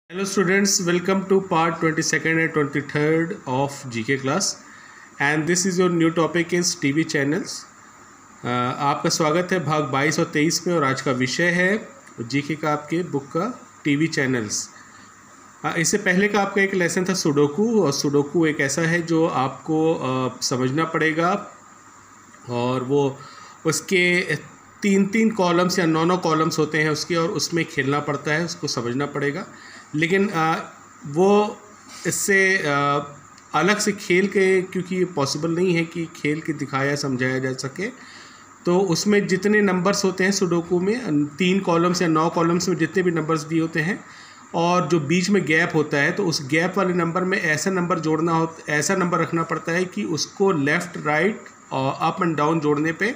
Hello students, welcome to part 22nd and 23rd of GK class and this is your new topic is TV channels। आपका स्वागत है भाग 22 और 23 में और आज का विषय है GK का आपके बुक का टीवी चैनल्स। इससे पहले का आपका एक लेसन था सुडोकू और सुडोकू एक ऐसा है जो आपको समझना पड़ेगा और वो उसके तीन कॉलम्स या नौ कॉलम्स होते हैं उसके और उसमें खेलना पड़ता है, उसको समझना पड़ेगा। लेकिन वो इससे अलग से खेल के क्योंकि ये पॉसिबल नहीं है कि खेल के दिखाया समझाया जा सके, तो उसमें जितने नंबर्स होते हैं सुडोकू में 3 कॉलम्स या 9 कॉलम्स में जितने भी नंबर्स दिए होते हैं और जो बीच में गैप होता है तो उस गैप वाले नंबर में ऐसा नंबर रखना पड़ता है कि उसको लेफ़्ट राइट और अप एंड डाउन जोड़ने पे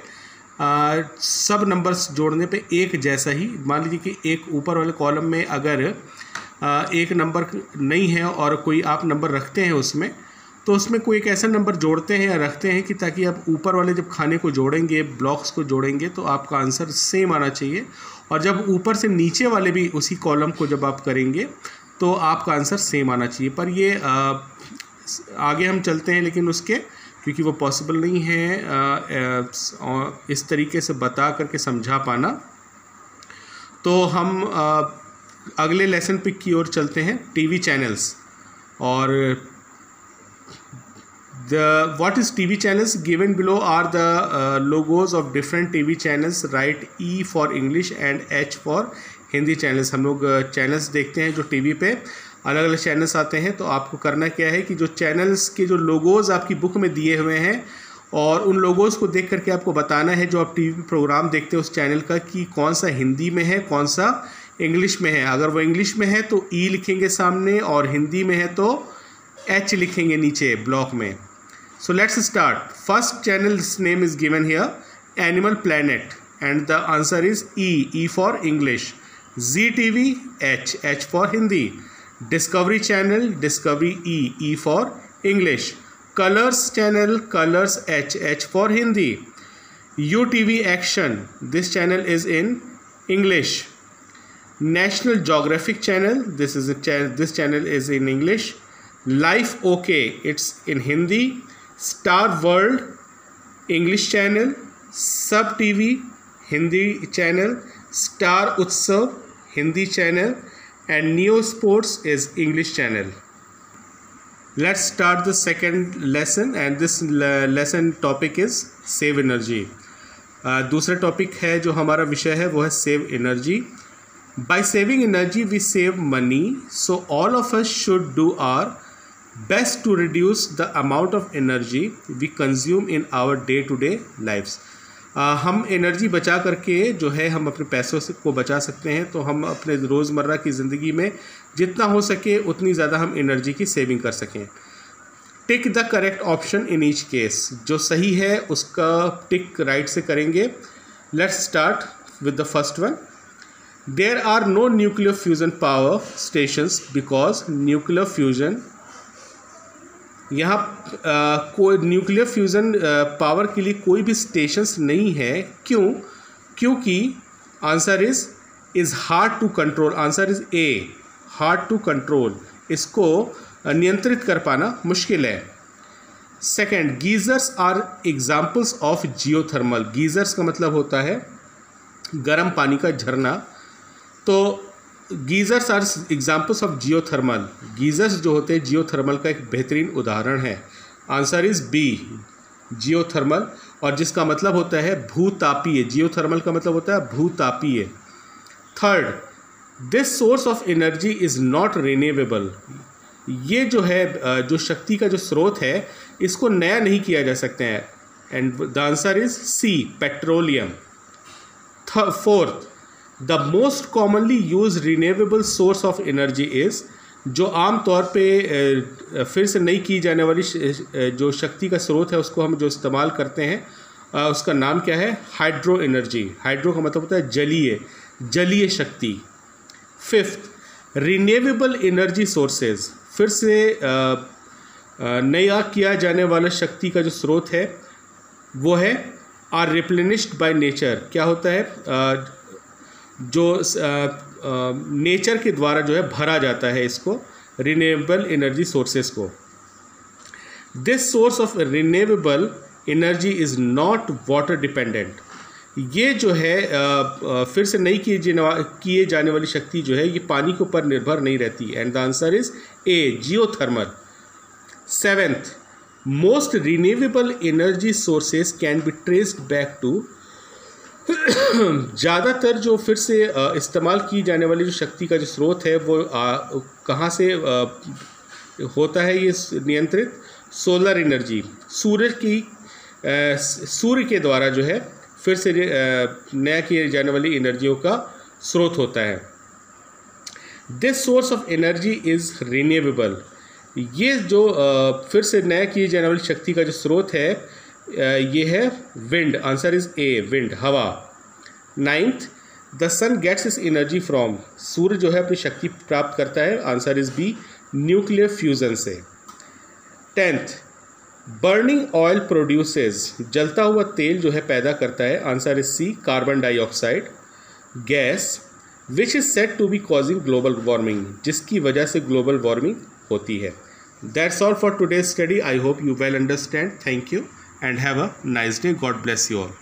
सब नंबर्स जोड़ने पे एक जैसा ही। मान लीजिए कि एक ऊपर वाले कॉलम में अगर एक नंबर नहीं है और कोई आप नंबर रखते हैं उसमें, तो उसमें कोई एक ऐसा नंबर जोड़ते हैं या रखते हैं कि ताकि आप ऊपर वाले जब खाने को जोड़ेंगे, ब्लॉक्स को जोड़ेंगे, तो आपका आंसर सेम आना चाहिए। और जब ऊपर से नीचे वाले भी उसी कॉलम को जब आप करेंगे तो आपका आंसर सेम आना चाहिए। पर ये आगे हम चलते हैं, लेकिन उसके क्योंकि वो पॉसिबल नहीं है इस तरीके से बता करके समझा पाना, तो हम अगले लेसन पे की ओर चलते हैं, टीवी चैनल्स। और what is TV channels? Given below are the logos of different TV channels. Write E for English and H for Hindi channels. हम लोग चैनल्स देखते हैं जो टीवी पे अलग अलग चैनल्स आते हैं, तो आपको करना क्या है कि जो चैनल्स के जो लोगोज़ आपकी बुक में दिए हुए हैं और उन लोगोज़ को देख करके आपको बताना है जो आप टीवी प्रोग्राम देखते हैं उस चैनल का कि कौन सा हिंदी में है, कौन सा इंग्लिश में है। अगर वो इंग्लिश में है तो ई लिखेंगे सामने और हिंदी में है तो एच लिखेंगे नीचे ब्लॉक में। So let's start. First channel's name is given here Animal Planet and the answer is E for English. Zee TV H for Hindi. Discovery channel Discovery E for English. Colors channel Colors H for Hindi. U TV action this channel is in English. National Geographic channel this channel is in English. Life OK it's in Hindi. Star World English channel. Sub TV Hindi channel. Star Utsav Hindi channel and Neo Sports is English channel. Let's start the second lesson and this lesson topic is save energy. दूसरा topic है जो हमारा विषय है वो है save energy. By saving energy, we save money, so all of us should do our best to reduce the amount of energy we consume in our day-to-day lives. हम energy बचा करके जो है हम अपने पैसों से को बचा सकते हैं, तो हम अपने रोज़मर्रा की ज़िंदगी में जितना हो सके उतनी ज़्यादा हम एनर्जी की सेविंग कर सकें। Tick the correct option in each case. जो सही है उसका टिक राइट से करेंगे। Let's start with the first one. There are no nuclear fusion power stations because nuclear fusion यहाँ कोई न्यूक्लियर फ्यूज़न पावर के लिए कोई भी स्टेशंस नहीं है। क्यों? क्योंकि answer is hard to control. Answer is A, hard to control. इसको नियंत्रित कर पाना मुश्किल है। Second, geysers are examples of geothermal. Geysers का मतलब होता है गर्म पानी का झरना, तो geysers are examples of geothermal. Geysers जो होते हैं जियोथर्मल का एक बेहतरीन उदाहरण है। आंसर इज़ बी, जियोथर्मल, और जिसका मतलब होता है भूतापीय। जियोथर्मल का मतलब होता है भूतापीय। Third, this source of energy is not renewable. ये जो है जो शक्ति का जो स्रोत है इसको नया नहीं किया जा सकता है। And the answer is C, petroleum. Fourth, the most commonly use renewable source of energy is, जो आम तौर पे फिर से नहीं की जाने वाली जो शक्ति का स्रोत है उसको हम जो इस्तेमाल करते हैं उसका नाम क्या है? Hydro energy. हाइड्रो का मतलब होता है जलीय शक्ति। फिफ्थ, रिन्यूएबल एनर्जी सोर्सेज, फिर से नया किया जाने वाला शक्ति का जो स्रोत है वो है आर रिप्लेनिश्ड बाय नेचर। क्या होता है? जो नेचर के द्वारा जो है भरा जाता है इसको, रिन्यूएबल एनर्जी सोर्सेस को। This source of renewable energy is not water dependent. ये जो है फिर से नहीं किए जाने वाली शक्ति जो है ये पानी के ऊपर निर्भर नहीं रहती। And the answer is A, geothermal. 7th, most renewable energy sources can be traced back to. ज़्यादातर जो फिर से इस्तेमाल की जाने वाली जो शक्ति का जो स्रोत है वो कहाँ से होता है ये नियंत्रित? सोलर एनर्जी, सूर्य के द्वारा जो है फिर से नया किए जाने वाली एनर्जियों का स्रोत होता है। This source of energy is renewable. ये जो फिर से नया किए जाने वाली शक्ति का जो स्रोत है ये है wind. Answer is A, wind, हवा। 9th, the sun gets its energy from. सूर्य जो है अपनी शक्ति प्राप्त करता है। Answer is B, nuclear fusion से। 10th, burning oil produces. जलता हुआ तेल जो है पैदा करता है। Answer is C, carbon dioxide gas, which is said to be causing global warming, जिसकी वजह से ग्लोबल वार्मिंग होती है। That's all for today's study. I hope you well understand. Thank you and have a nice day. God bless you all.